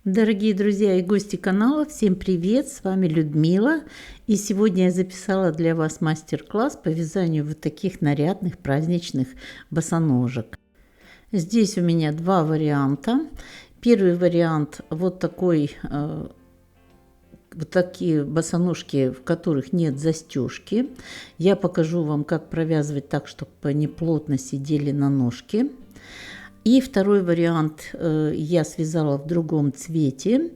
Дорогие друзья и гости канала, всем привет! С вами Людмила. И сегодня я записала для вас мастер-класс по вязанию вот таких нарядных праздничных босоножек. Здесь у меня два варианта. Первый вариант вот такой, вот такие босоножки, в которых нет застежки. Я покажу вам, как провязывать так, чтобы они плотно сидели на ножке. И второй вариант я связала в другом цвете,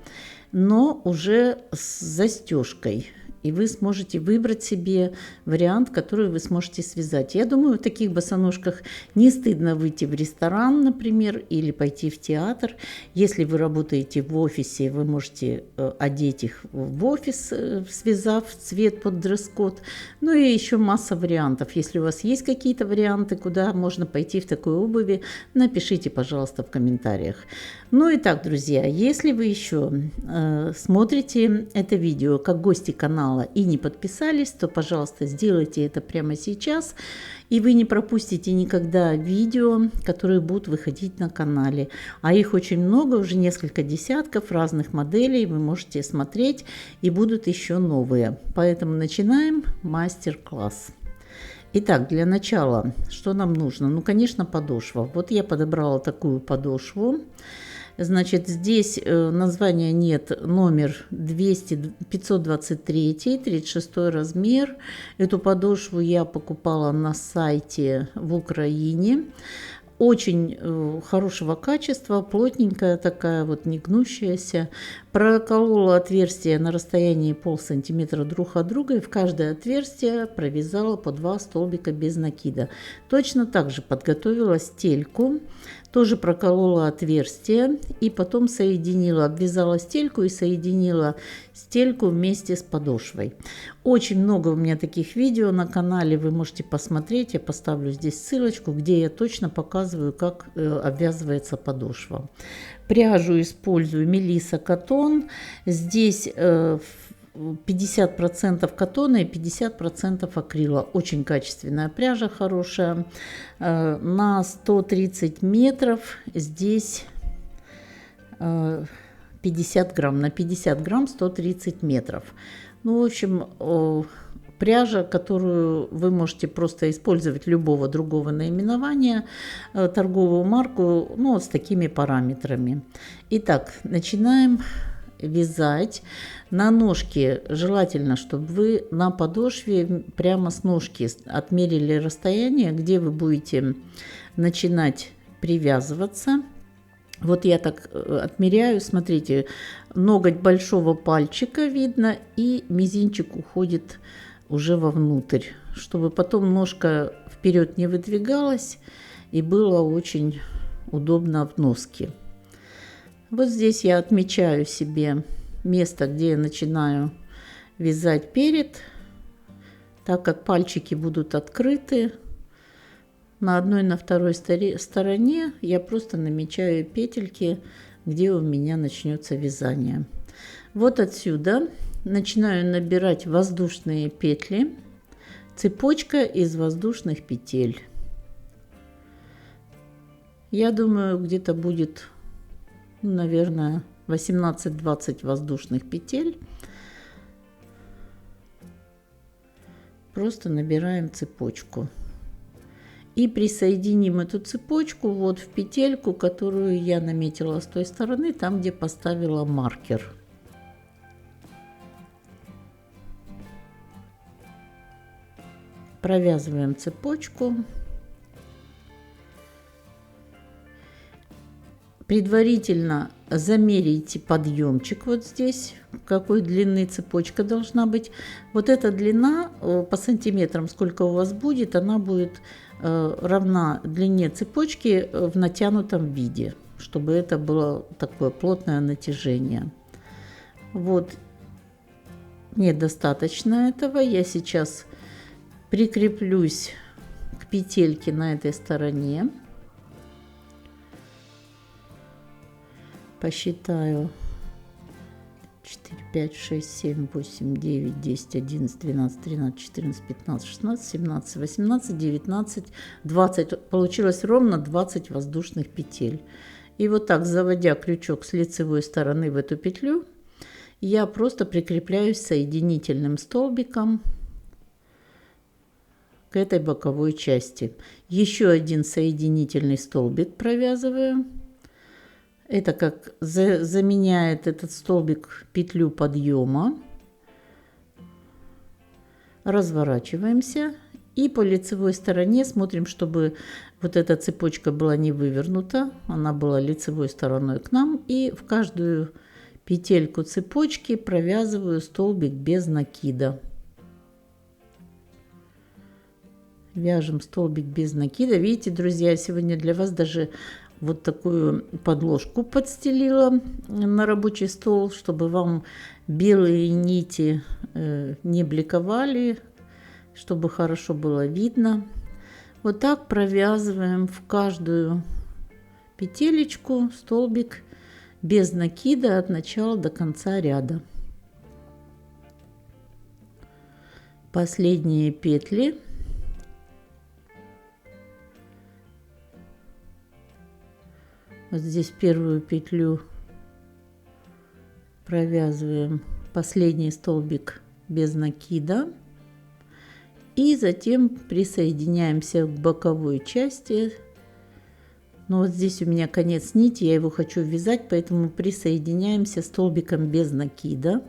но уже с застежкой. И вы сможете выбрать себе вариант, который вы сможете связать. Я думаю, в таких босоножках не стыдно выйти в ресторан, например, или пойти в театр. Если вы работаете в офисе, вы можете одеть их в офис, связав цвет под дресс-код. Ну и еще масса вариантов. Если у вас есть какие-то варианты, куда можно пойти в такой обуви, напишите, пожалуйста, в комментариях. Ну и так, друзья, если вы еще смотрите это видео как гости канала и не подписались, то, пожалуйста, сделайте это прямо сейчас, и вы не пропустите никогда видео, которые будут выходить на канале. А их очень много, уже несколько десятков разных моделей, вы можете смотреть, и будут еще новые. Поэтому начинаем мастер-класс. Итак, для начала, что нам нужно? Ну, конечно, подошва. Вот я подобрала такую подошву. Значит, здесь названия нет, номер 523, 36 размер. Эту подошву я покупала на сайте в Украине. Очень хорошего качества, плотненькая такая, вот не гнущаяся. Проколола отверстие на расстоянии полсантиметра друг от друга и в каждое отверстие провязала по 2 столбика без накида. Точно так же подготовила стельку, тоже проколола отверстие и потом соединила, обвязала стельку и соединила стельку вместе с подошвой. Очень много у меня таких видео на канале, вы можете посмотреть, я поставлю здесь ссылочку, где я точно показываю, как обвязывается подошва. Пряжу использую Melissa Cotton. Здесь 50% катона и 50% акрила. Очень качественная пряжа, хорошая. На 130 метров здесь 50 грамм. На 50 грамм 130 метров. Ну, в общем, пряжа, которую вы можете просто использовать любого другого наименования, торговую марку, ну, с такими параметрами. Итак, начинаем вязать. На ножке желательно, чтобы вы на подошве прямо с ножки отмерили расстояние, где вы будете начинать привязываться. Вот я так отмеряю, смотрите, ноготь большого пальчика видно, и мизинчик уходит уже вовнутрь, чтобы потом ножка вперед не выдвигалась и было очень удобно в носке. Вот здесь я отмечаю себе место, где я начинаю вязать перед, так как пальчики будут открыты. На одной и на второй стороне я просто намечаю петельки, где у меня начнется вязание. Вот отсюда начинаю набирать воздушные петли, цепочка из воздушных петель. Я думаю, где-то будет, наверное, 18-20 воздушных петель. Просто набираем цепочку. И присоединим эту цепочку вот в петельку, которую я наметила с той стороны, там, где поставила маркер. Провязываем цепочку. Предварительно замеряйте подъемчик вот здесь, какой длины цепочка должна быть. Вот эта длина по сантиметрам, сколько у вас будет, она будет равна длине цепочки в натянутом виде, чтобы это было такое плотное натяжение. Вот, мне достаточно этого. Я сейчас прикреплюсь к петельке на этой стороне. Посчитаю 4, 5, 6, 7, 8, 9, 10, 11, 12, 13, 14, 15, 16, 17, 18, 19, 20. Получилось ровно 20 воздушных петель. И вот так, заводя крючок с лицевой стороны в эту петлю, я просто прикрепляюсь соединительным столбиком к этой боковой части. Еще один соединительный столбик провязываю. Это как заменяет этот столбик петлю подъема. Разворачиваемся и по лицевой стороне смотрим, чтобы вот эта цепочка была не вывернута, она была лицевой стороной к нам, и в каждую петельку цепочки провязываю столбик без накида. Вяжем столбик без накида. Видите, друзья, я сегодня для вас даже вот такую подложку подстелила на рабочий стол, чтобы вам белые нити не бликовали, чтобы хорошо было видно. Вот так провязываем в каждую петелечку столбик без накида от начала до конца ряда. Последние петли вот здесь первую петлю провязываем последний столбик без накида. И затем присоединяемся к боковой части. Но вот здесь у меня конец нити, я его хочу вязать, поэтому присоединяемся столбиком без накида.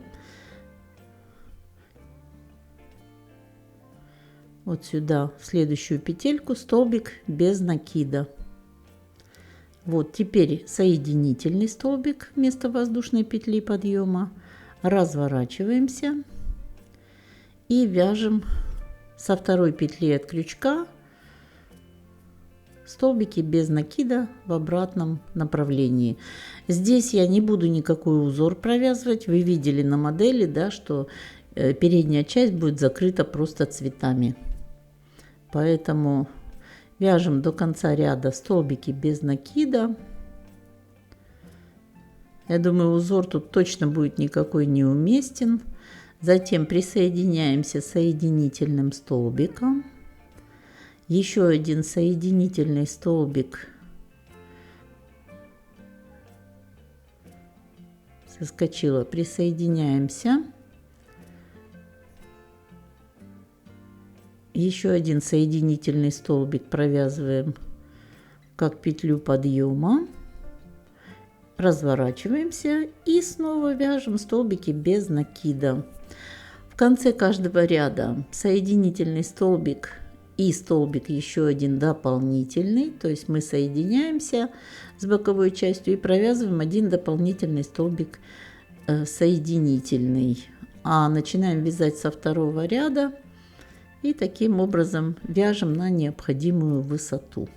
Вот сюда, в следующую петельку, столбик без накида. Вот теперь соединительный столбик вместо воздушной петли подъема. Разворачиваемся и вяжем со второй петли от крючка столбики без накида в обратном направлении. Здесь я не буду никакой узор провязывать. Вы видели на модели, да, что передняя часть будет закрыта просто цветами. Поэтому вяжем до конца ряда столбики без накида. Я думаю, узор тут точно будет никакой неуместен. Затем присоединяемся соединительным столбиком. Еще один соединительный столбик. Соскочила. Присоединяемся. Еще один соединительный столбик провязываем как петлю подъема. Разворачиваемся и снова вяжем столбики без накида. В конце каждого ряда соединительный столбик и столбик еще один дополнительный, то есть мы соединяемся с боковой частью и провязываем один дополнительный столбик соединительный. А начинаем вязать со второго ряда и таким образом вяжем на необходимую высоту.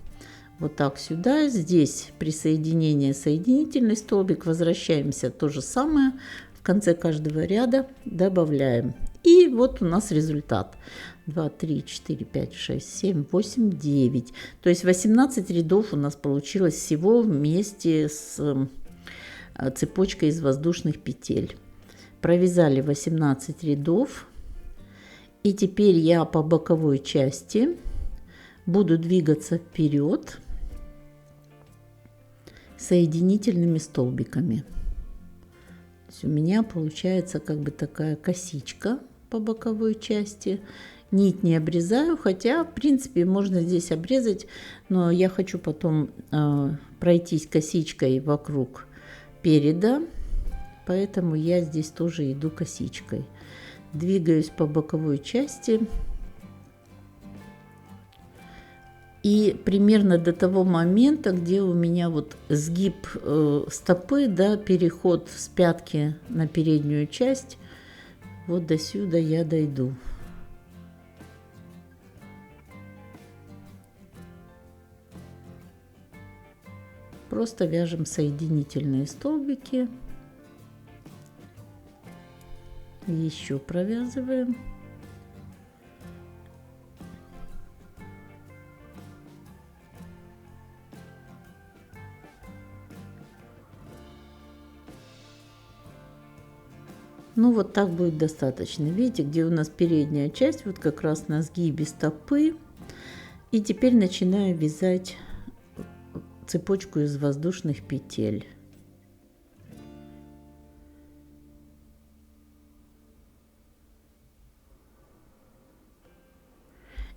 Вот так сюда, здесь присоединение соединительный столбик, возвращаемся то же самое, в конце каждого ряда добавляем. И вот у нас результат. 2, 3, 4, 5, 6, 7, 8, 9. То есть 18 рядов у нас получилось всего вместе с цепочкой из воздушных петель. Провязали 18 рядов. И теперь я по боковой части буду двигаться вперед соединительными столбиками. То есть у меня получается как бы такая косичка по боковой части. Нить не обрезаю, хотя в принципе можно здесь обрезать, но я хочу потом пройтись косичкой вокруг переда, поэтому я здесь тоже иду косичкой. Двигаюсь по боковой части. И примерно до того момента, где у меня вот сгиб стопы, да, переход с пятки на переднюю часть, вот до сюда я дойду. Просто вяжем соединительные столбики. Еще провязываем. Ну вот так будет достаточно. Видите, где у нас передняя часть, вот как раз на сгибе стопы. И теперь начинаю вязать цепочку из воздушных петель.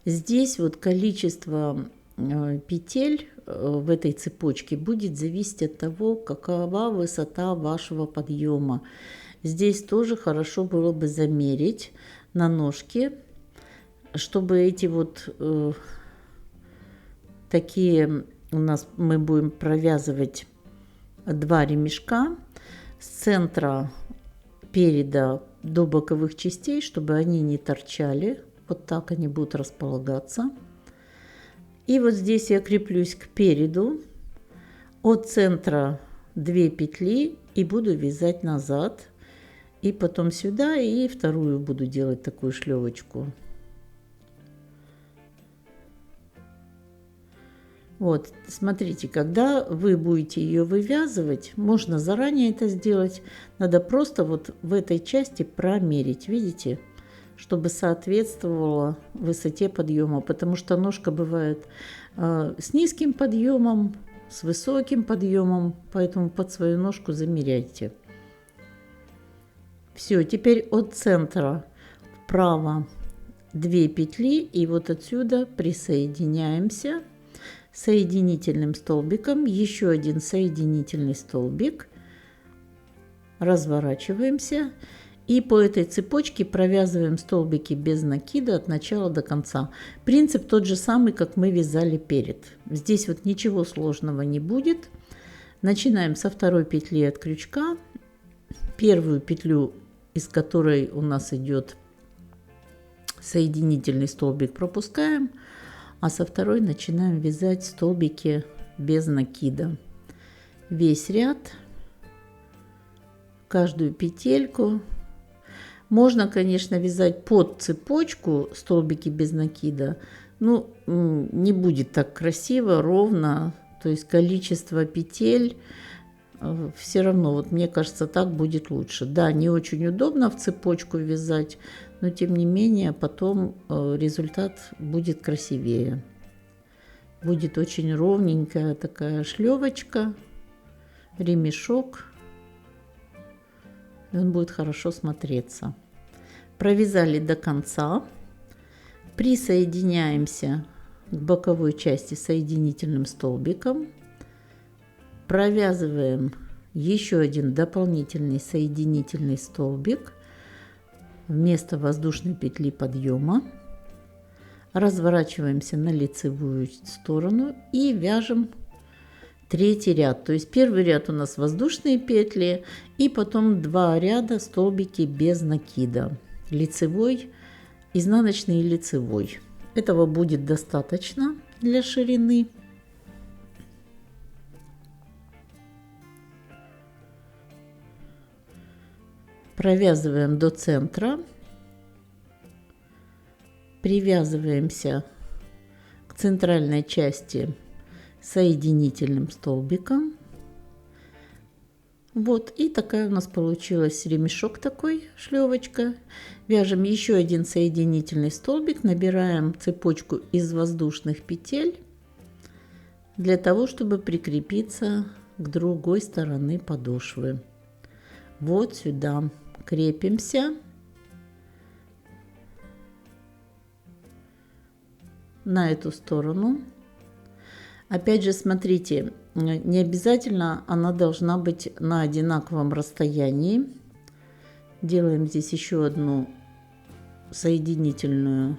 Здесь вот количество петель в этой цепочке будет зависеть от того, какова высота вашего подъема. Здесь тоже хорошо было бы замерить на ножке, чтобы эти вот такие у нас мы будем провязывать 2 ремешка с центра переда до боковых частей, чтобы они не торчали. Вот так они будут располагаться. И вот здесь я креплюсь к переду, от центра 2 петли и буду вязать назад. И потом сюда, и вторую буду делать такую шлевочку. Вот, смотрите, когда вы будете ее вывязывать, можно заранее это сделать. Надо просто вот в этой части промерить, видите? Чтобы соответствовало высоте подъема, потому что ножка бывает с низким подъемом, с высоким подъемом, поэтому под свою ножку замеряйте. Все, теперь от центра вправо 2 петли, и вот отсюда присоединяемся соединительным столбиком, еще один соединительный столбик, разворачиваемся. И по этой цепочке провязываем столбики без накида от начала до конца. Принцип тот же самый, как мы вязали перед. Здесь вот ничего сложного не будет. Начинаем со 2 петли от крючка. Первую петлю, из которой у нас идет соединительный столбик, пропускаем. А со второй начинаем вязать столбики без накида. Весь ряд, каждую петельку. Можно, конечно, вязать под цепочку столбики без накида, но не будет так красиво, ровно, то есть количество петель все равно, вот мне кажется, так будет лучше. Да, не очень удобно в цепочку вязать, но тем не менее потом результат будет красивее. Будет очень ровненькая такая шлевочка, ремешок. И он будет хорошо смотреться. Провязали до конца, присоединяемся к боковой части соединительным столбиком, провязываем еще один дополнительный соединительный столбик вместо воздушной петли подъема, разворачиваемся на лицевую сторону и вяжем 3-й ряд. То есть первый ряд у нас воздушные петли, и потом 2 ряда столбики без накида. Лицевой, изнаночный и лицевой. Этого будет достаточно для ширины. Провязываем до центра. Привязываемся к центральной части соединительным столбиком. Вот, и такая у нас получилась ремешок такой, шлевочка. Вяжем еще один соединительный столбик, набираем цепочку из воздушных петель для того, чтобы прикрепиться к другой стороне подошвы. Вот сюда крепимся. На эту сторону. Опять же, смотрите, не обязательно она должна быть на одинаковом расстоянии. Делаем здесь еще одну соединительный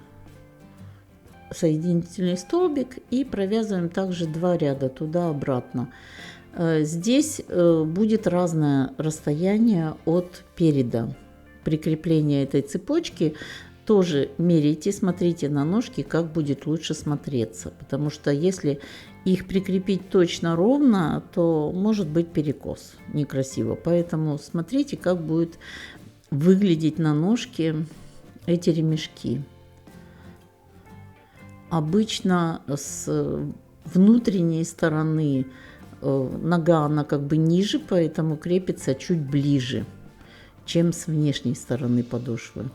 столбик и провязываем также 2 ряда туда-обратно. Здесь будет разное расстояние от переда. Прикрепление этой цепочки тоже меряйте, смотрите на ножки, как будет лучше смотреться. Потому что если их прикрепить точно ровно, то может быть перекос, некрасиво. Поэтому смотрите, как будет выглядеть на ножке эти ремешки. Обычно с внутренней стороны нога, она как бы ниже, поэтому крепится чуть ближе, чем с внешней стороны подошвы.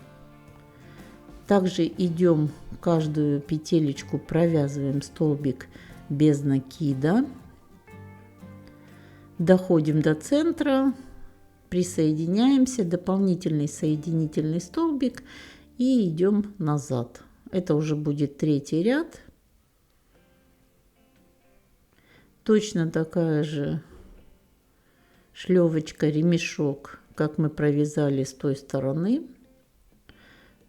Также идем каждую петелечку, провязываем столбик без накида. Доходим до центра, присоединяемся, дополнительный соединительный столбик и идем назад. Это уже будет третий ряд. Точно такая же шлевочка, ремешок, как мы провязали с той стороны.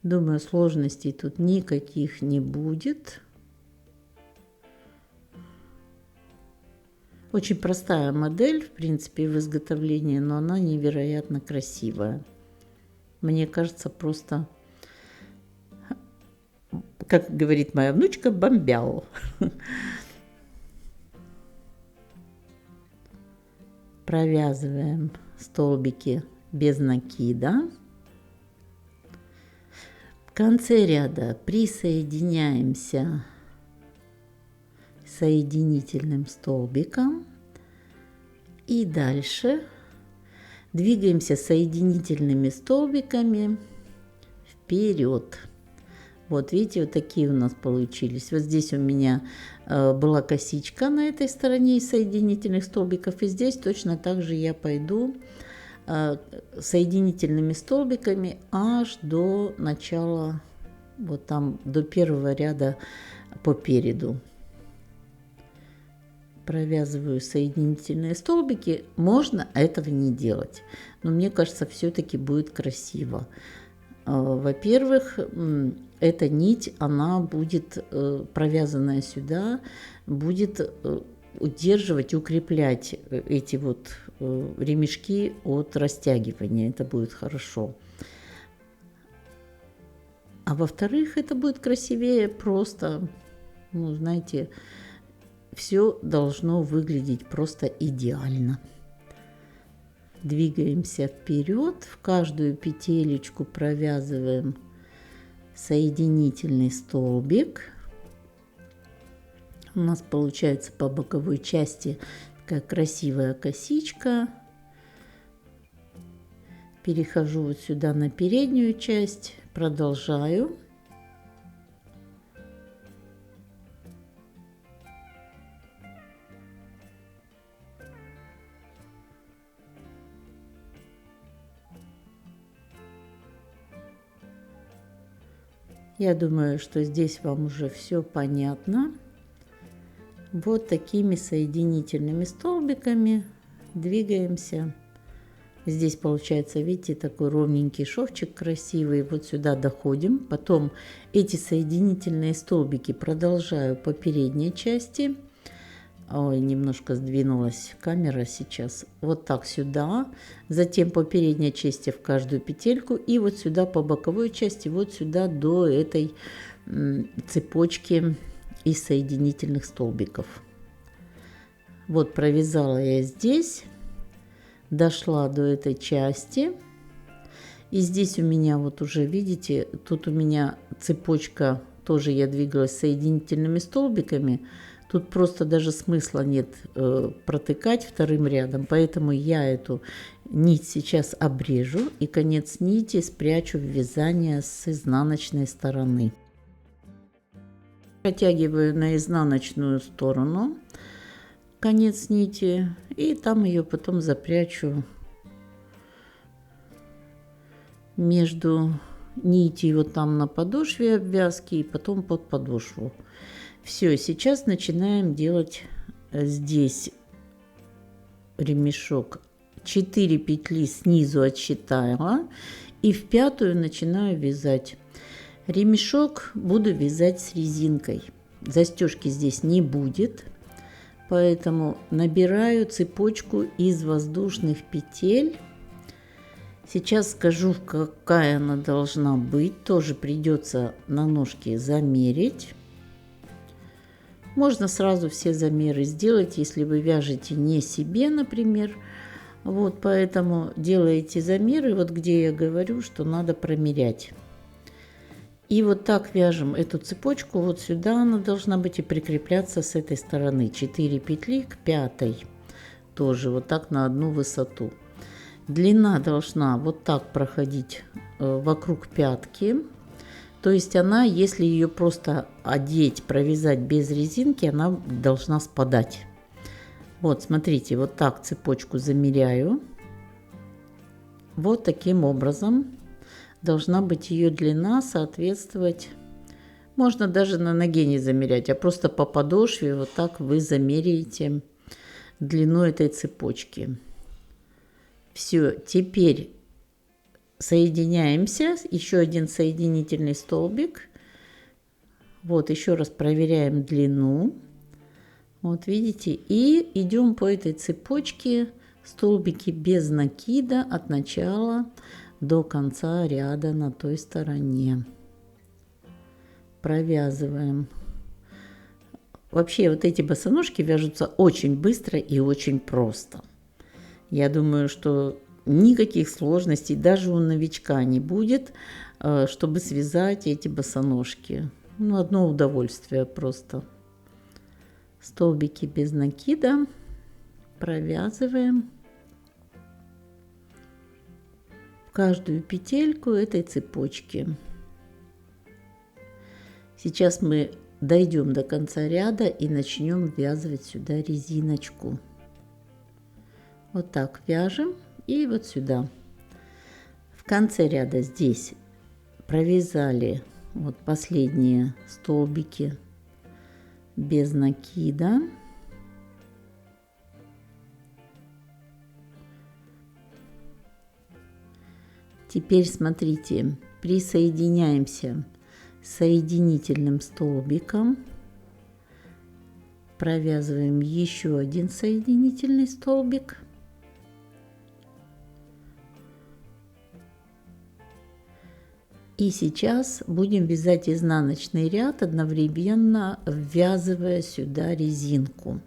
Думаю, сложностей тут никаких не будет. Очень простая модель, в принципе, в изготовлении, но она невероятно красивая. Мне кажется, просто, как говорит моя внучка, бомбяу. Провязываем столбики без накида. В конце ряда присоединяемся соединительным столбиком и дальше двигаемся соединительными столбиками вперед. Вот видите, вот такие у нас получились. Вот здесь у меня была косичка на этой стороне из соединительных столбиков, и здесь точно так же я пойду соединительными столбиками аж до начала, вот там до первого ряда по переду. Провязываю соединительные столбики. Можно этого не делать, но мне кажется, все-таки будет красиво. Во-первых, эта нить, она будет провязанная сюда, будет удерживать, укреплять эти вот ремешки от растягивания. Это будет хорошо. А во-вторых, это будет красивее просто, ну, знаете, все должно выглядеть просто идеально. Двигаемся вперед, в каждую петелечку провязываем соединительный столбик. У нас получается по боковой части такая красивая косичка. Перехожу вот сюда на переднюю часть, продолжаю. Я думаю, что здесь вам уже все понятно. Вот такими соединительными столбиками двигаемся. Здесь получается, видите, такой ровненький шовчик красивый. Вот сюда доходим. Потом эти соединительные столбики продолжаю по передней части. Ой, немножко сдвинулась камера сейчас. Вот так сюда. Затем по передней части в каждую петельку. И вот сюда по боковой части, вот сюда до этой цепочки из соединительных столбиков. Вот провязала я здесь. Дошла до этой части. И здесь у меня вот уже, видите, тут у меня цепочка, тоже я двигалась соединительными столбиками. Тут просто даже смысла нет протыкать вторым рядом, поэтому я эту нить сейчас обрежу и конец нити спрячу в вязание с изнаночной стороны. Протягиваю на изнаночную сторону конец нити и там ее потом запрячу между нитей вот там на подошве обвязки и потом под подошву. Все, сейчас начинаем делать здесь ремешок. 4 петли снизу отсчитала и в пятую начинаю вязать. Ремешок буду вязать с резинкой. Застежки здесь не будет, поэтому набираю цепочку из воздушных петель. Сейчас скажу, какая она должна быть. Тоже придется на ножке замерить. Можно сразу все замеры сделать, если вы вяжете не себе, например. Вот поэтому делаете замеры, вот где я говорю, что надо промерять. И вот так вяжем эту цепочку. Вот сюда она должна быть и прикрепляться с этой стороны. 4 петли к пятой. Тоже вот так на одну высоту. Длина должна вот так проходить вокруг пятки. То есть она, если ее просто одеть, провязать без резинки, она должна спадать. Вот, смотрите, вот так цепочку замеряю. Вот таким образом должна быть ее длина соответствовать. Можно даже на ноге не замерять, а просто по подошве вот так вы замеряете длину этой цепочки. Все, теперь соединяемся. Еще один соединительный столбик. Вот, еще раз проверяем длину. Вот видите, и идем по этой цепочке, столбики без накида от начала до конца ряда на той стороне. Провязываем. Вообще вот эти босоножки вяжутся очень быстро и очень просто. Я думаю, что никаких сложностей даже у новичка не будет, чтобы связать эти босоножки. Ну, одно удовольствие просто. Столбики без накида провязываем в каждую петельку этой цепочки. Сейчас мы дойдем до конца ряда и начнем ввязывать сюда резиночку. Вот так вяжем и вот сюда. В конце ряда здесь провязали вот последние столбики без накида. Теперь смотрите, присоединяемся соединительным столбиком, провязываем еще один соединительный столбик. И сейчас будем вязать изнаночный ряд, одновременно ввязывая сюда резинку,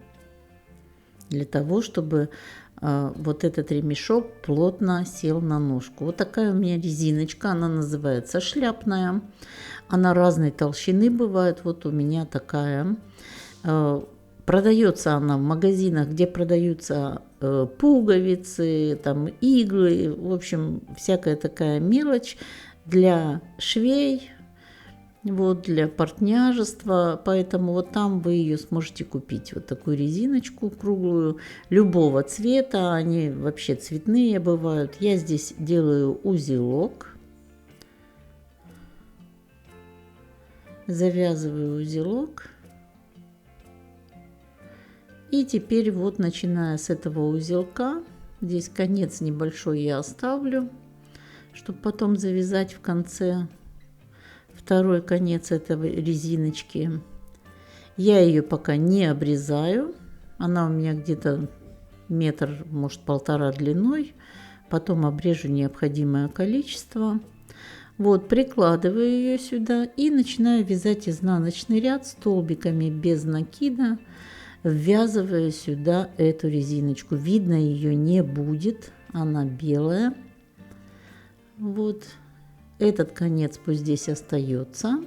для того, чтобы вот этот ремешок плотно сел на ножку. Вот такая у меня резиночка, она называется шляпная, она разной толщины бывает. Вот у меня такая. Продается она в магазинах, где продаются пуговицы, там иглы, в общем, всякая такая мелочь для швей, вот, для портняжества, поэтому вот там вы ее сможете купить, вот такую резиночку круглую, любого цвета, они вообще цветные бывают. Я здесь делаю узелок, завязываю узелок, и теперь вот, начиная с этого узелка, здесь конец небольшой я оставлю, чтобы потом завязать в конце второй конец этой резиночки. Я ее пока не обрезаю, она у меня где-то метр, может, полтора длиной, потом обрежу необходимое количество. Вот, прикладываю ее сюда и начинаю вязать изнаночный ряд столбиками без накида, ввязывая сюда эту резиночку. Видно ее не будет, она белая. Вот этот конец пусть здесь остается,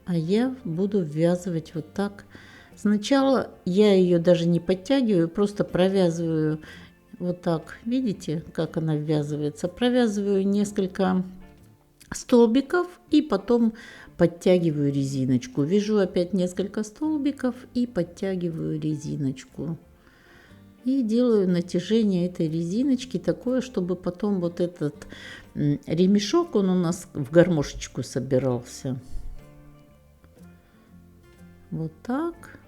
а я буду ввязывать вот так. Сначала я ее даже не подтягиваю, просто провязываю вот так. Видите, как она ввязывается? Провязываю несколько столбиков и потом подтягиваю резиночку. Вяжу опять несколько столбиков и подтягиваю резиночку. И делаю натяжение этой резиночки такое, чтобы потом вот этот ремешок, он у нас в гармошечку собирался. Вот так.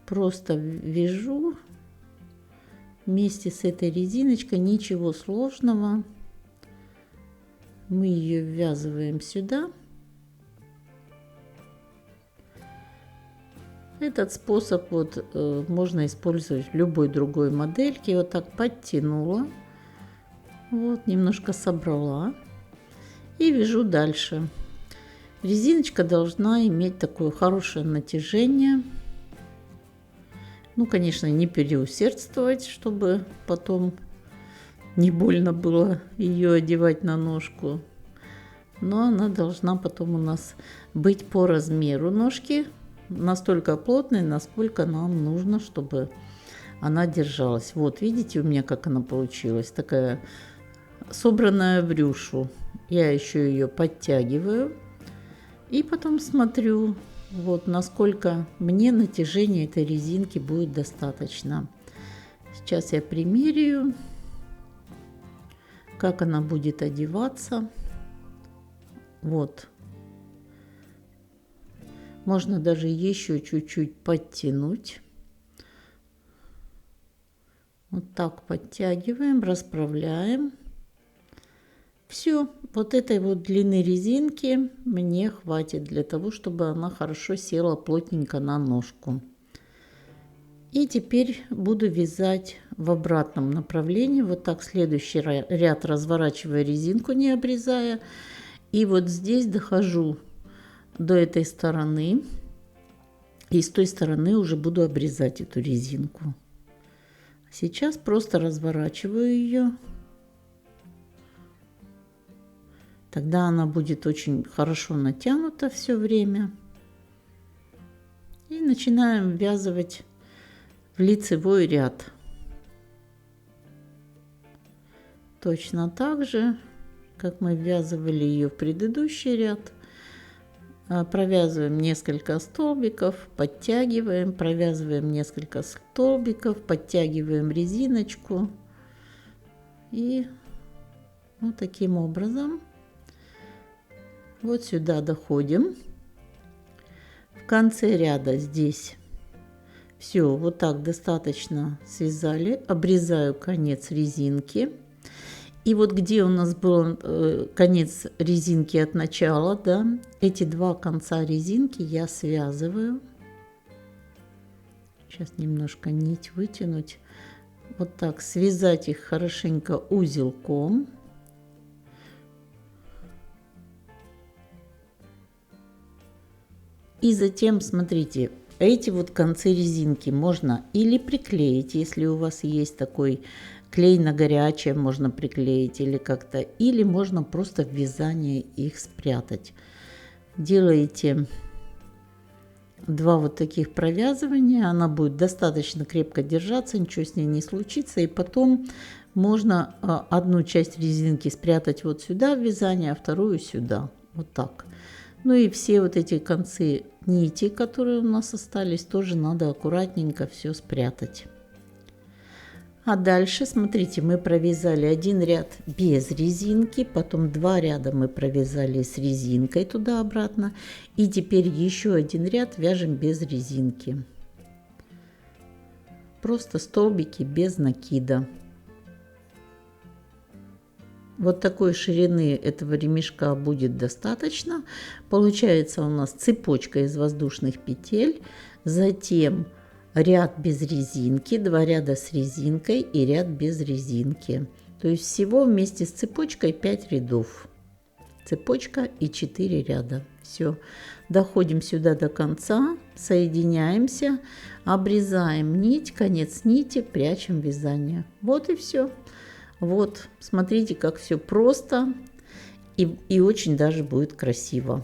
Просто вяжу вместе с этой резиночкой, ничего сложного. Мы ее ввязываем сюда. Этот способ вот можно использовать в любой другой модельке. Вот так подтянула, вот немножко собрала и вяжу дальше. Резиночка должна иметь такое хорошее натяжение. Ну, конечно, не переусердствовать, чтобы потом не больно было ее одевать на ножку. Но она должна потом у нас быть по размеру ножки, настолько плотной, насколько нам нужно, чтобы она держалась. Вот, видите, у меня как она получилась, такая собранная в рюшу. Я еще ее подтягиваю и потом смотрю, Вот насколько мне натяжения этой резинки будет достаточно. Сейчас я примеряю, как она будет одеваться. Вот. Можно даже еще чуть-чуть подтянуть. Вот так подтягиваем, расправляем. Все, вот этой вот длины резинки мне хватит для того, чтобы она хорошо села плотненько на ножку. И теперь буду вязать в обратном направлении. Вот так следующий ряд разворачивая резинку, не обрезая. И вот здесь дохожу до этой стороны. И с той стороны уже буду обрезать эту резинку. Сейчас просто разворачиваю ее. Тогда она будет очень хорошо натянута все время. И начинаем ввязывать в лицевой ряд. Точно так же, как мы ввязывали ее в предыдущий ряд. Провязываем несколько столбиков, подтягиваем, провязываем несколько столбиков, подтягиваем резиночку. И вот таким образом вот сюда доходим. В конце ряда здесь все, вот так достаточно связали. Обрезаю конец резинки. И вот где у нас был конец резинки от начала, да, эти два конца резинки я связываю. Сейчас немножко нить вытянуть. Вот так связать их хорошенько узелком. И затем, смотрите, эти вот концы резинки можно или приклеить, если у вас есть такой клей на горячее, можно приклеить или как-то, или можно просто в вязание их спрятать. Делаете два вот таких провязывания, она будет достаточно крепко держаться, ничего с ней не случится, и потом можно одну часть резинки спрятать вот сюда в вязание, а вторую сюда, вот так. Ну и все вот эти концы нити, которые у нас остались, тоже надо аккуратненько все спрятать. А дальше, смотрите, мы провязали один ряд без резинки, потом два ряда мы провязали с резинкой туда-обратно, и теперь еще один ряд вяжем без резинки. Просто столбики без накида. Вот такой ширины этого ремешка будет достаточно. Получается у нас цепочка из воздушных петель, затем ряд без резинки, два ряда с резинкой и ряд без резинки. То есть всего вместе с цепочкой 5 рядов. Цепочка и 4 ряда. Все. Доходим сюда до конца, соединяемся, обрезаем нить, конец нити, прячем вязание. Вот и все. Вот, смотрите, как все просто и очень даже будет красиво.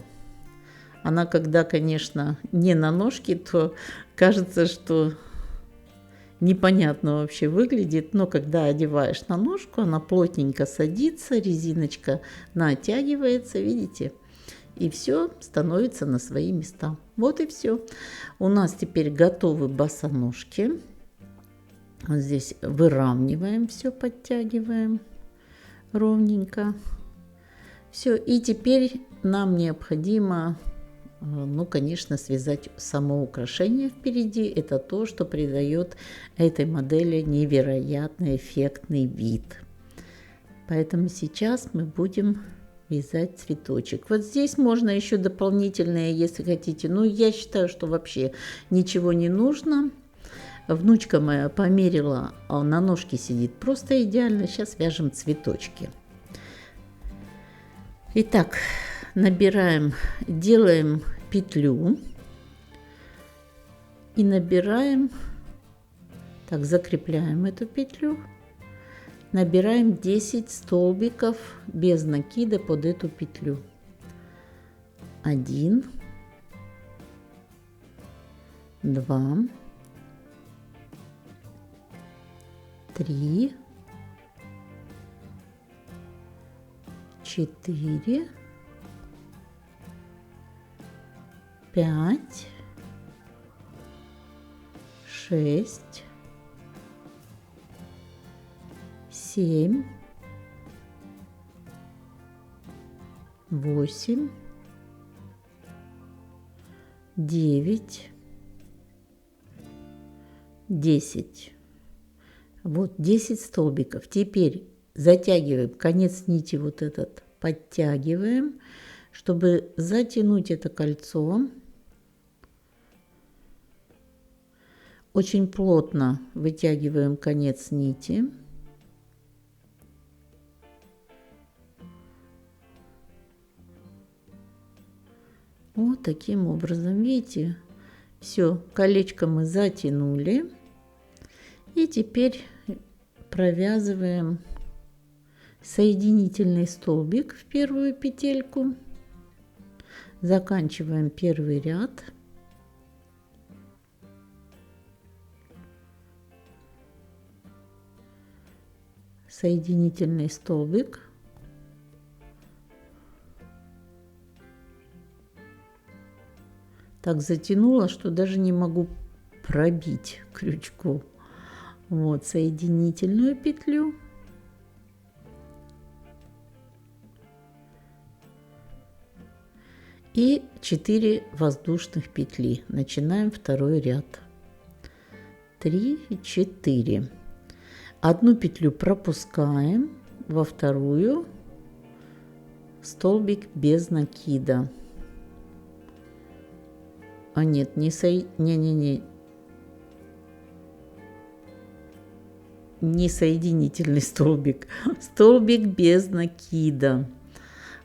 Она, когда, конечно, не на ножке, то кажется, что непонятно вообще выглядит. Но когда одеваешь на ножку, она плотненько садится, резиночка натягивается, видите? И все становится на свои места. Вот и все. У нас теперь готовы босоножки. Вот здесь выравниваем все, подтягиваем ровненько. Все, и теперь нам необходимо, ну, конечно, связать само украшение впереди. Это то, что придает этой модели невероятно эффектный вид. Поэтому сейчас мы будем вязать цветочек. Вот здесь можно еще дополнительные, если хотите. Но я считаю, что вообще ничего не нужно. Внучка моя померила, а на ножке сидит просто идеально. Сейчас вяжем цветочки. Итак, набираем, делаем петлю и набираем, так, закрепляем эту петлю, набираем 10 столбиков без накида под эту петлю. 1, 2, 3, 4, 5, 6, 7, 8, 9, 10. Вот 10 столбиков. Теперь затягиваем конец нити, вот этот подтягиваем, чтобы затянуть это кольцо. Очень плотно вытягиваем конец нити. Вот таким образом, видите, все, колечко мы затянули. И теперь провязываем соединительный столбик в первую петельку. Заканчиваем первый ряд. Соединительный столбик. Так затянула, что даже не могу пробить крючком. Вот соединительную петлю. И 4 воздушных петли. Начинаем второй ряд. 3 и 4. Одну петлю пропускаем, во вторую столбик без накида. А нет, не соединительный столбик, столбик без накида.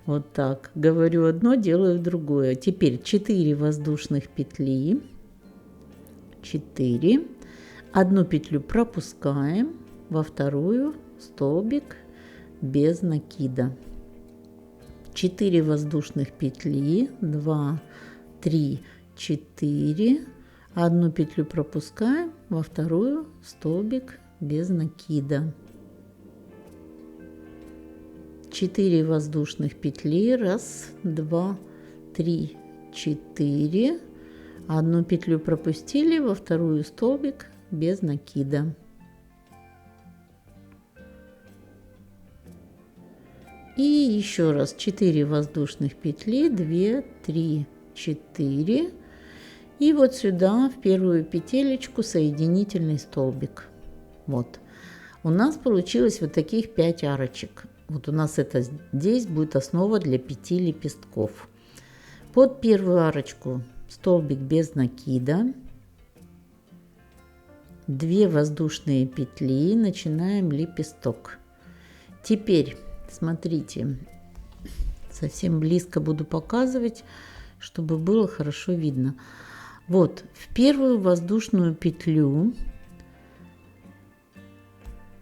Вот так. Говорю одно, делаю другое. Теперь 4 воздушных петли. 4. Одну петлю пропускаем, во вторую столбик без накида. 4 воздушных петли. 2, 3, 4. Одну петлю пропускаем, во вторую столбик без накида. 4 воздушных петли. 1, 2, 3, 4. Одну петлю пропустили, во вторую столбик без накида. И еще раз 4 воздушных петли. 2, 3, 4. И вот сюда в первую петелечку соединительный столбик. Вот. У нас получилось вот таких 5 арочек. Вот у нас это здесь будет основа для 5 лепестков. Под первую арочку столбик без накида. 2 воздушные петли. Начинаем лепесток. Теперь, смотрите, совсем близко буду показывать, чтобы было хорошо видно. Вот, в первую воздушную петлю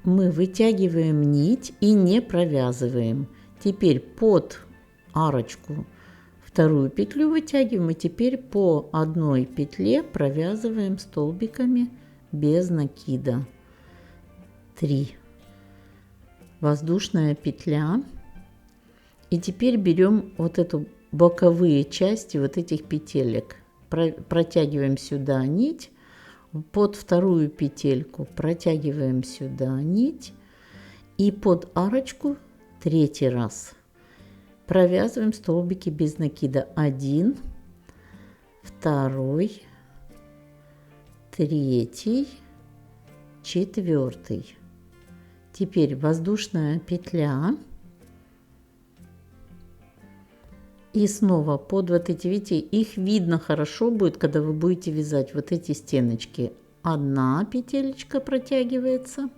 мы вытягиваем нить и не провязываем. Теперь под арочку вторую петлю вытягиваем, и теперь по одной петле провязываем столбиками без накида. 3. Воздушная петля. И теперь берем вот эту боковые части вот этих петелек. Протягиваем сюда нить. Под вторую петельку протягиваем сюда нить. И под арочку 3 раз провязываем столбики без накида. 1, 2, 3, 4. Теперь воздушная петля. И снова под вот эти, видите, их видно хорошо будет, когда вы будете вязать вот эти стеночки. Одна петелечка протягивается.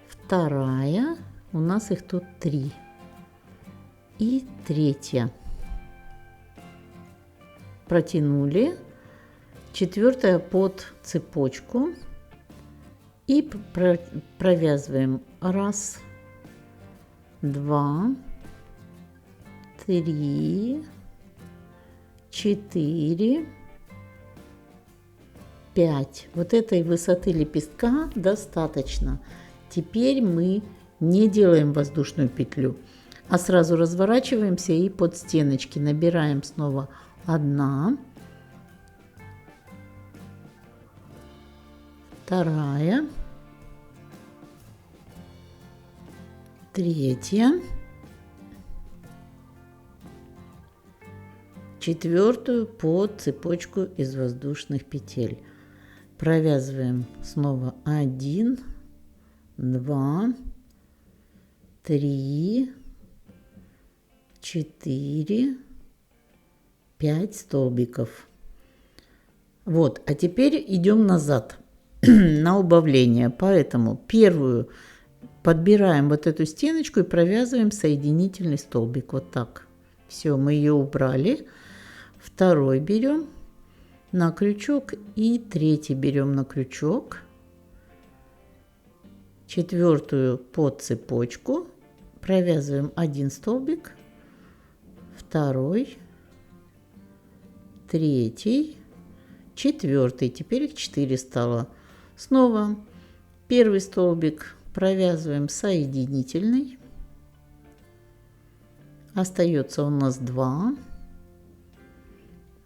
Вторая. У нас их тут 3. И 3. Протянули. 4 под цепочку. И провязываем 1, 2, 3, 4, 5. Вот этой высоты лепестка достаточно. Теперь мы не делаем воздушную петлю. А сразу разворачиваемся и под стеночки набираем снова 1, 2, 3, 4 под цепочку из воздушных петель. Провязываем снова 1, 2, 3, 4, 5 столбиков. Вот, а теперь идем назад на убавление. Поэтому первую подбираем вот эту стеночку и провязываем соединительный столбик. Вот так. Все, мы ее убрали. Второй берем на крючок и третий берем на крючок. Четвертую под цепочку провязываем 1 столбик, второй, третий, четвертый. Теперь их 4 стало. Снова первый столбик провязываем соединительный. Остается у нас 2,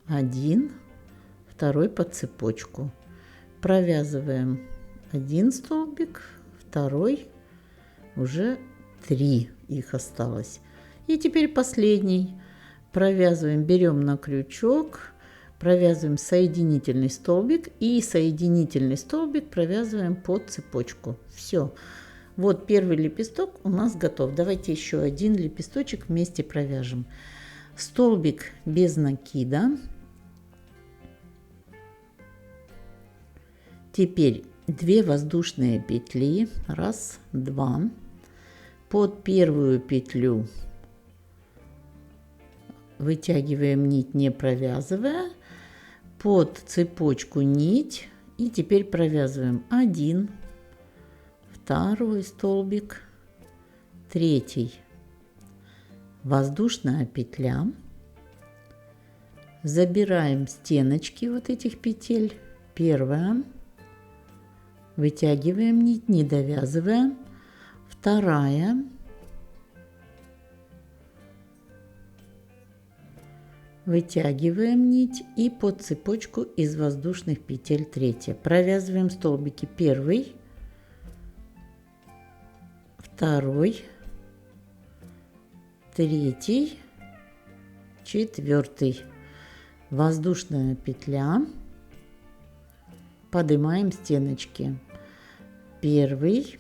1, второй под цепочку. Провязываем 1 столбик, второй, уже 3 их осталось. И теперь последний. Провязываем, берем на крючок, провязываем соединительный столбик и соединительный столбик провязываем под цепочку. Все. Вот первый лепесток у нас готов. Давайте еще один лепесточек вместе провяжем. Столбик без накида. Теперь 2 воздушные петли. 1, 2. Под первую петлю вытягиваем нить, не провязывая. Под цепочку нить. И теперь провязываем 1, второй столбик, третий. Воздушная петля. Забираем стеночки вот этих петель. Первая. Вытягиваем нить, не довязывая. Вторая. Вытягиваем нить и под цепочку из воздушных петель третья. Провязываем столбики первый, второй, третий, четвертый. Воздушная петля. Поднимаем стеночки. Первый,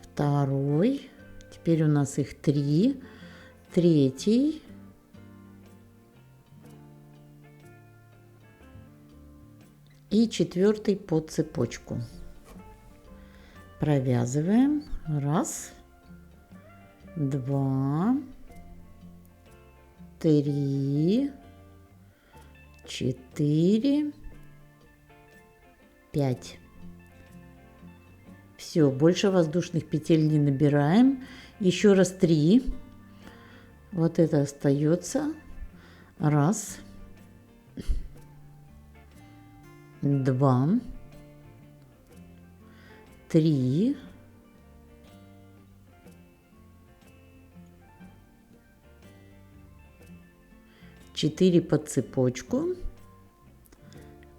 второй, теперь у нас их 3, третий, и четвертый под цепочку. Провязываем 1, 2, 3, 4, 5. Все, больше воздушных петель не набираем. Еще раз 3. Вот это остается. 1, 2, 3, 4 под цепочку.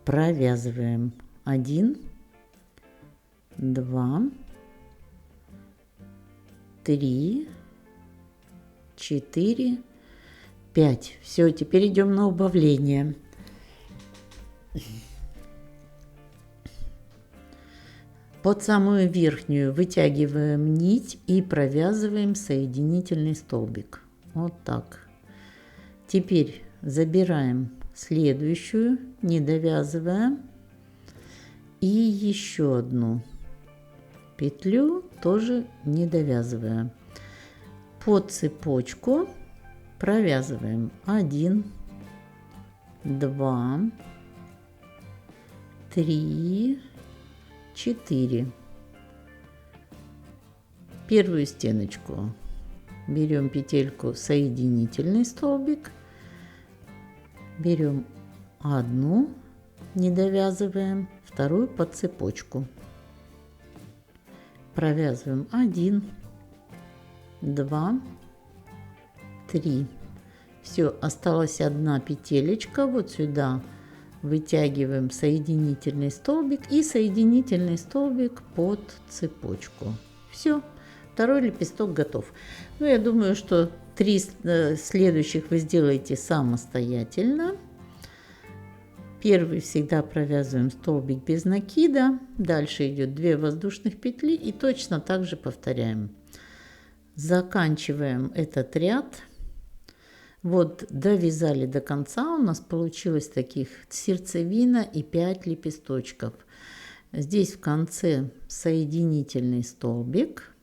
Провязываем 1, 2, 3, 4, 5. Все, теперь идем на убавление. Под самую верхнюю вытягиваем нить и провязываем соединительный столбик. Вот так. Теперь забираем следующую, не довязывая, и еще одну петлю тоже не довязывая. Под цепочку провязываем 1, 2, 3, 4. Первую стеночку берем петельку соединительный столбик, берем одну, не довязываем, вторую под цепочку. Провязываем 1, 2, 3. Все, осталась одна петелечка. Вот сюда вытягиваем соединительный столбик и соединительный столбик под цепочку. Все, второй лепесток готов. Ну, я думаю, что 3 следующих вы сделаете самостоятельно. Первый всегда провязываем столбик без накида, дальше идет 2 воздушных петли и точно так же повторяем. Заканчиваем этот ряд. Вот довязали до конца, у нас получилось таких сердцевина и 5 лепесточков. Здесь в конце соединительный столбик.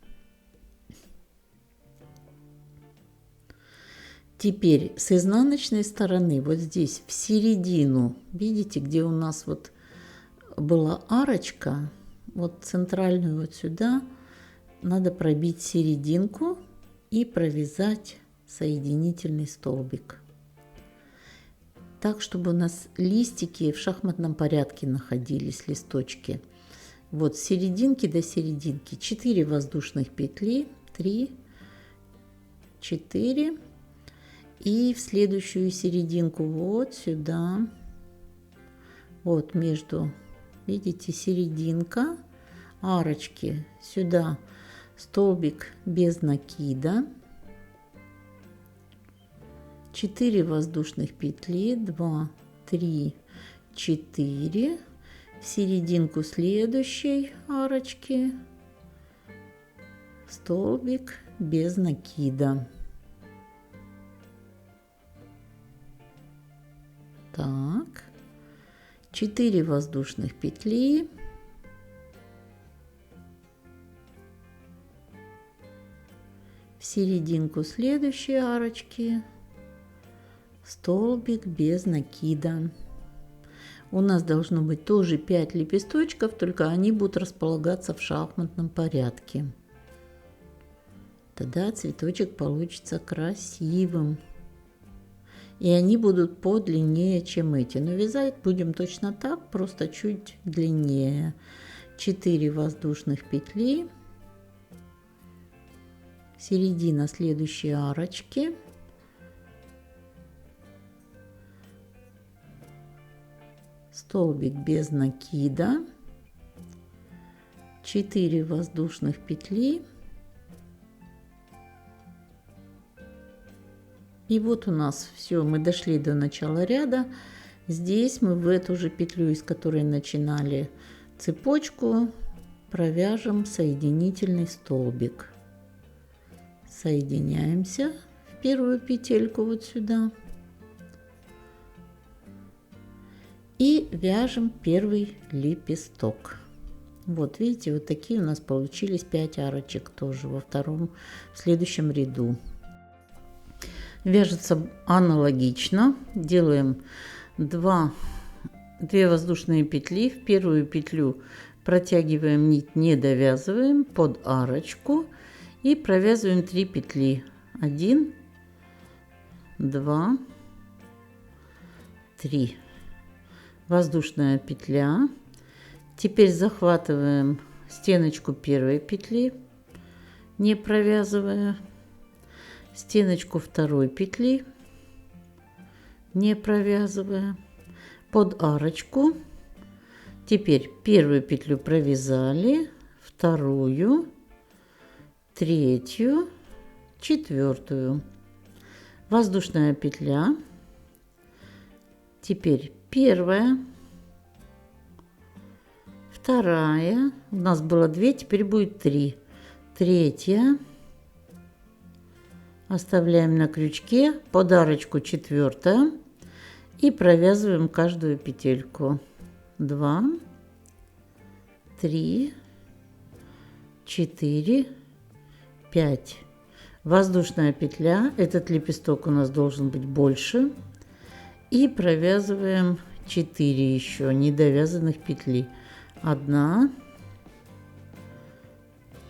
Теперь с изнаночной стороны, вот здесь в середину, видите, где у нас вот была арочка, вот центральную вот сюда, надо пробить серединку и провязать соединительный столбик. Так, чтобы у нас листики в шахматном порядке находились, листочки. Вот с серединки до серединки 4 воздушных петли, 3, 4. И в следующую серединку вот сюда, вот между, видите, серединка, арочки, сюда столбик без накида, 4 воздушных петли, 2, 3, 4, в серединку следующей арочки, столбик без накида. Так, 4 воздушных петли, в серединку следующей арочки, столбик без накида. У нас должно быть тоже 5 лепесточков, только они будут располагаться в шахматном порядке. Тогда цветочек получится красивым. И они будут подлиннее, чем эти. Но вязать будем точно так, просто чуть длиннее. 4 воздушных петли. Середина следующей арочки. Столбик без накида. 4 воздушных петли. И вот у нас все, мы дошли до начала ряда. Здесь мы в эту же петлю, из которой начинали цепочку, провяжем соединительный столбик. Соединяемся в первую петельку вот сюда. И вяжем первый лепесток. Вот видите, вот такие у нас получились 5 арочек тоже в следующем ряду. Вяжется аналогично. Делаем 2 воздушные петли. В первую петлю протягиваем нить, не довязываем, под арочку и провязываем 3 петли. 1, 2, 3. Воздушная петля. Теперь захватываем стеночку первой петли, не провязывая. Стеночку второй петли, не провязывая, под арочку. Теперь первую петлю провязали, вторую, третью, четвертую. Воздушная петля. Теперь первая, вторая. У нас было 2, теперь будет 3. Третья. Оставляем на крючке, под арочку 4 и провязываем каждую петельку. 2, 3, 4, 5. Воздушная петля. Этот лепесток у нас должен быть больше. И провязываем 4 еще недовязанных петли. 1,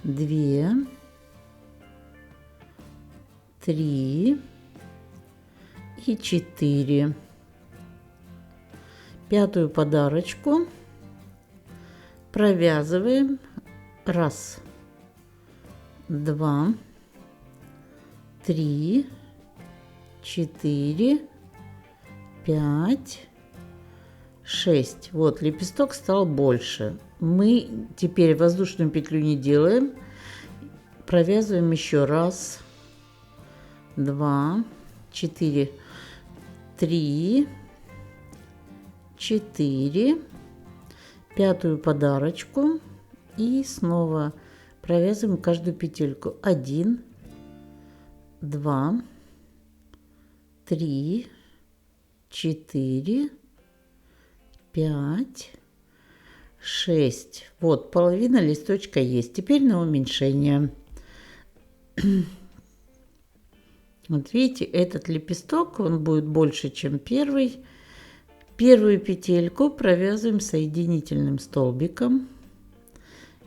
2, 3 и 4. Пятую подарочку провязываем 1, 2, 3, 4, 5, 6. Вот, лепесток стал больше. Мы теперь воздушную петлю не делаем. Провязываем еще раз, 2, 4, 3, 4, пятую подарочку и снова провязываем каждую петельку. 1, 2, 3, 4, 5, 6. Вот, половина листочка есть. Теперь на уменьшение. Вот видите, этот лепесток, он будет больше, чем первый. Первую петельку провязываем соединительным столбиком.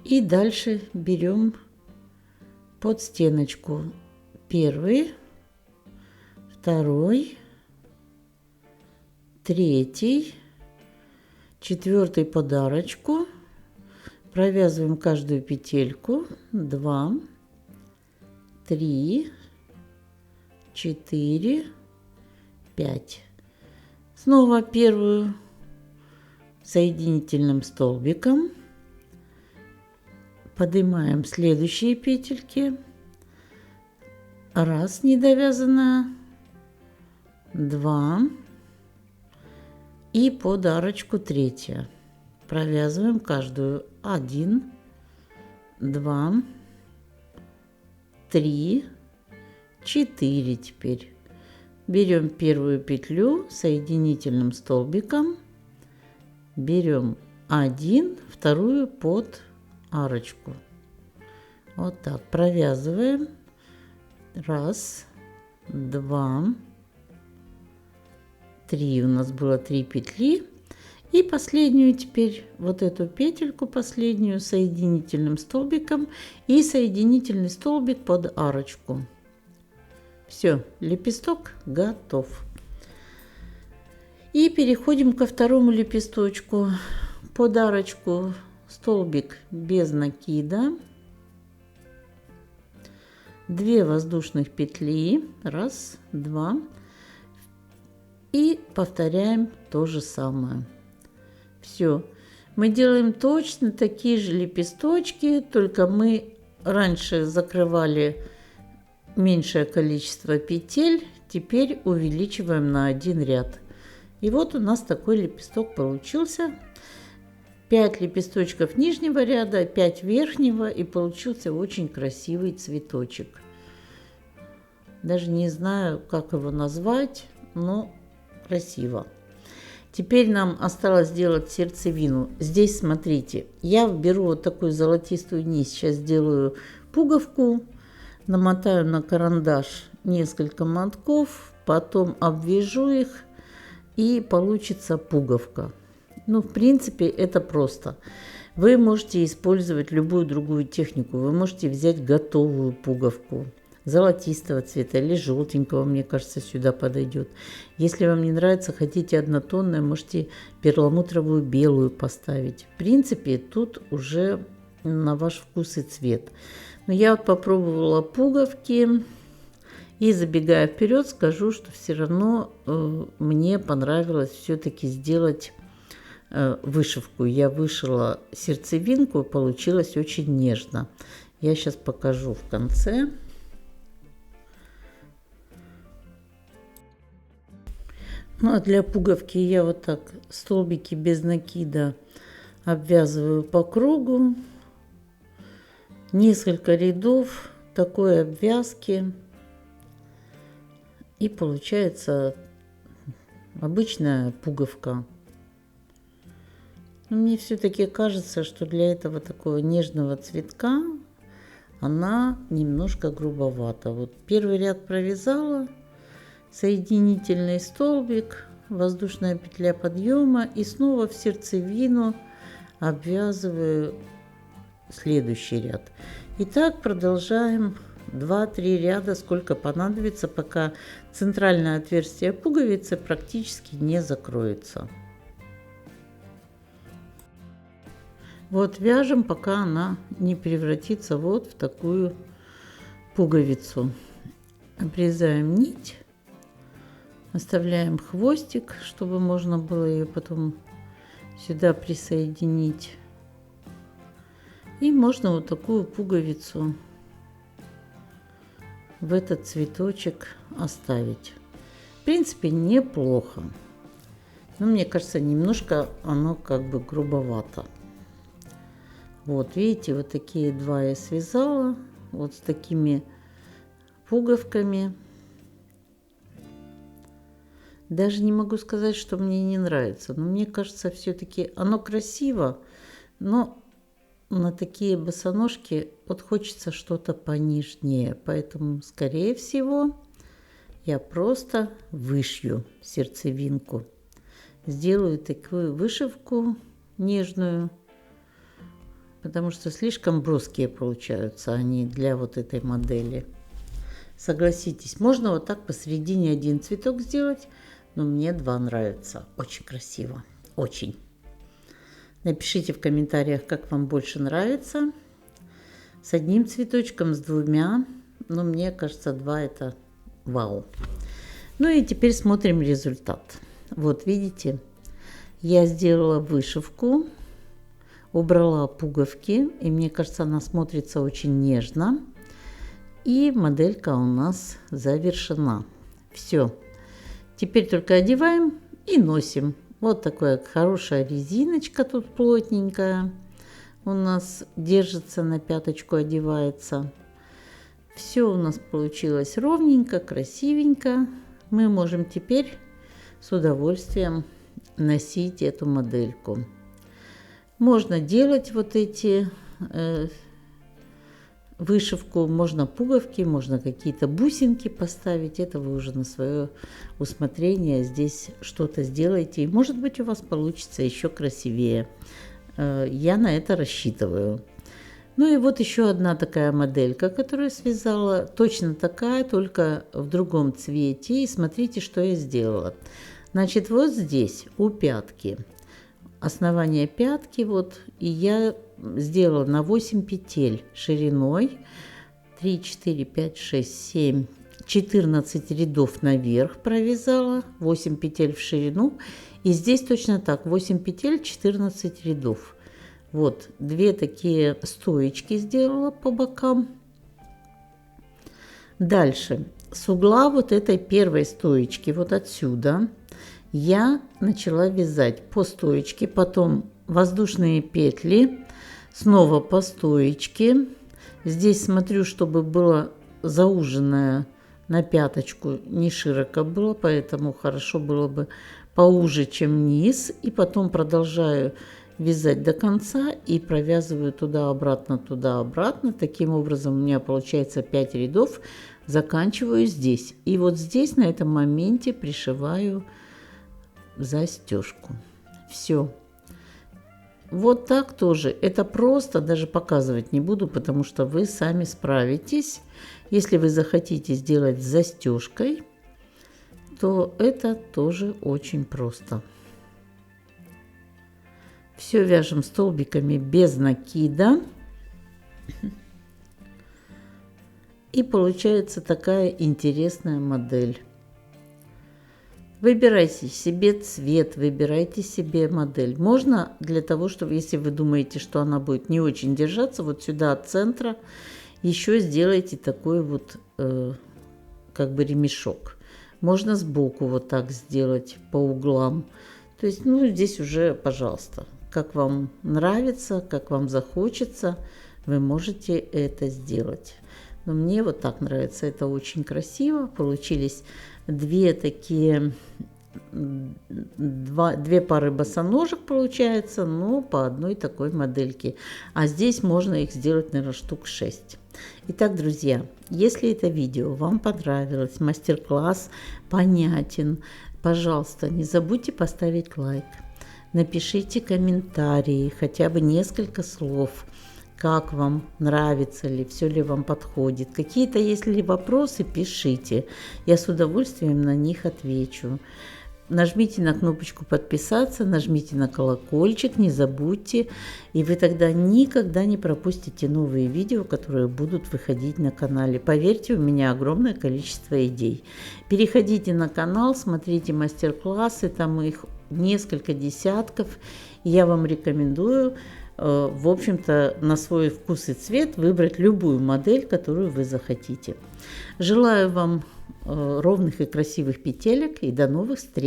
И дальше берем под стеночку первый, второй, третий, четвертый подарочку, провязываем каждую петельку, 2, 3, 4, 5. Снова первую соединительным столбиком, поднимаем следующие петельки, раз недовязанная, 2 и подарочку третья. Провязываем каждую 1, 2, 3, 4. Теперь берем первую петлю соединительным столбиком, берем 1, вторую под арочку. Вот так провязываем. 1, 2, 3. У нас было 3 петли. И последнюю теперь, вот эту петельку последнюю соединительным столбиком и соединительный столбик под арочку. Все, лепесток готов. И переходим ко второму лепесточку. Под арочку столбик без накида, 2 воздушных петли, 1, 2, и повторяем то же самое. Все, мы делаем точно такие же лепесточки, только мы раньше закрывали меньшее количество петель, теперь увеличиваем на 1 ряд. И вот у нас такой лепесток получился. 5 лепесточков нижнего ряда, 5 верхнего, и получился очень красивый цветочек. Даже не знаю, как его назвать, но красиво. Теперь нам осталось сделать сердцевину. Здесь, смотрите, я беру вот такую золотистую нить, сейчас сделаю пуговку, намотаю на карандаш несколько мотков, потом обвяжу их, и получится пуговка. Ну, в принципе, это просто. Вы можете использовать любую другую технику. Вы можете взять готовую пуговку золотистого цвета или желтенького, мне кажется, сюда подойдет. Если вам не нравится, хотите однотонную, можете перламутровую белую поставить. В принципе, тут уже на ваш вкус и цвет. Но я вот попробовала пуговки. И забегая вперед, скажу, что все равно мне понравилось все-таки сделать вышивку. Я вышила сердцевинку, получилось очень нежно. Я сейчас покажу в конце. Ну, а для пуговки я вот так столбики без накида обвязываю по кругу. Несколько рядов такой обвязки. И получается обычная пуговка. Но мне все-таки кажется, что для этого такого нежного цветка она немножко грубовата. Вот первый ряд провязала, соединительный столбик, воздушная петля подъема, и снова в сердцевину обвязываю следующий ряд. И так продолжаем 2-3 ряда, сколько понадобится, пока центральное отверстие пуговицы практически не закроется. Вот вяжем, пока она не превратится вот в такую пуговицу. Обрезаем нить, оставляем хвостик, чтобы можно было ее потом сюда присоединить. И можно вот такую пуговицу в этот цветочек оставить. В принципе, неплохо. Но мне кажется, немножко оно как бы грубовато. Вот, видите, вот такие два я связала. Вот с такими пуговками. Даже не могу сказать, что мне не нравится. Но мне кажется, все-таки оно красиво. Но на такие босоножки вот хочется что-то понежнее. Поэтому, скорее всего, я просто вышью сердцевинку. Сделаю такую вышивку нежную. Потому что слишком броские получаются они для вот этой модели. Согласитесь, можно вот так посередине один цветок сделать, но мне два нравятся. Очень красиво, очень. Напишите в комментариях, как вам больше нравится. С одним цветочком, с двумя, но мне кажется, два это вау. Ну и теперь смотрим результат. Вот видите, я сделала вышивку. Убрала пуговки, и мне кажется, она смотрится очень нежно. И моделька у нас завершена. Все. Теперь только одеваем и носим. Вот такая хорошая резиночка тут плотненькая. У нас держится на пяточку, одевается. Все у нас получилось ровненько, красивенько. Мы можем теперь с удовольствием носить эту модельку. Можно делать вот эти вышивку, можно пуговки, можно какие-то бусинки поставить. Это вы уже на свое усмотрение здесь что-то сделаете. И может быть у вас получится еще красивее. Я на это рассчитываю. Ну и вот еще одна такая моделька, которую я связала. Точно такая, только в другом цвете. И смотрите, что я сделала. Значит, вот здесь у пятки. Основание пятки, вот, и я сделала на 8 петель шириной 3, 4, 5, 6, 7, 14 рядов наверх провязала, 8 петель в ширину, и здесь точно так, 8 петель, 14 рядов. Вот, две такие стоечки сделала по бокам. Дальше, с угла вот этой первой стоечки, вот отсюда, я начала вязать по стоечке, потом воздушные петли, снова по стоечке. Здесь смотрю, чтобы было зауженное на пяточку, не широко было, поэтому хорошо было бы поуже, чем низ. И потом продолжаю вязать до конца и провязываю туда-обратно, туда-обратно. Таким образом у меня получается 5 рядов. Заканчиваю здесь. И вот здесь на этом моменте пришиваю застежку. Все. Вот так тоже. Это просто, даже показывать не буду, потому что вы сами справитесь. Если вы захотите сделать с застежкой, то это тоже очень просто. Все вяжем столбиками без накида. И получается такая интересная модель. Выбирайте себе цвет, выбирайте себе модель. Можно для того, чтобы, если вы думаете, что она будет не очень держаться, вот сюда от центра еще сделайте такой вот как бы ремешок. Можно сбоку вот так сделать по углам. То есть, ну, здесь уже, пожалуйста, как вам нравится, как вам захочется, вы можете это сделать. Но мне вот так нравится, это очень красиво. Получились две пары босоножек получается, но по одной такой модельке. А здесь можно их сделать, наверное, штук 6. Итак, друзья, если это видео вам понравилось, мастер-класс понятен, пожалуйста, не забудьте поставить лайк. Напишите комментарии, хотя бы несколько слов. Как вам, нравится ли, все ли вам подходит. Какие-то, если вопросы, пишите. Я с удовольствием на них отвечу. Нажмите на кнопочку подписаться, нажмите на колокольчик, не забудьте, и вы тогда никогда не пропустите новые видео, которые будут выходить на канале. Поверьте, у меня огромное количество идей. Переходите на канал, смотрите мастер-классы, там их несколько десятков. Я вам рекомендую, в общем-то, на свой вкус и цвет выбрать любую модель, которую вы захотите. Желаю вам ровных и красивых петелек и до новых встреч!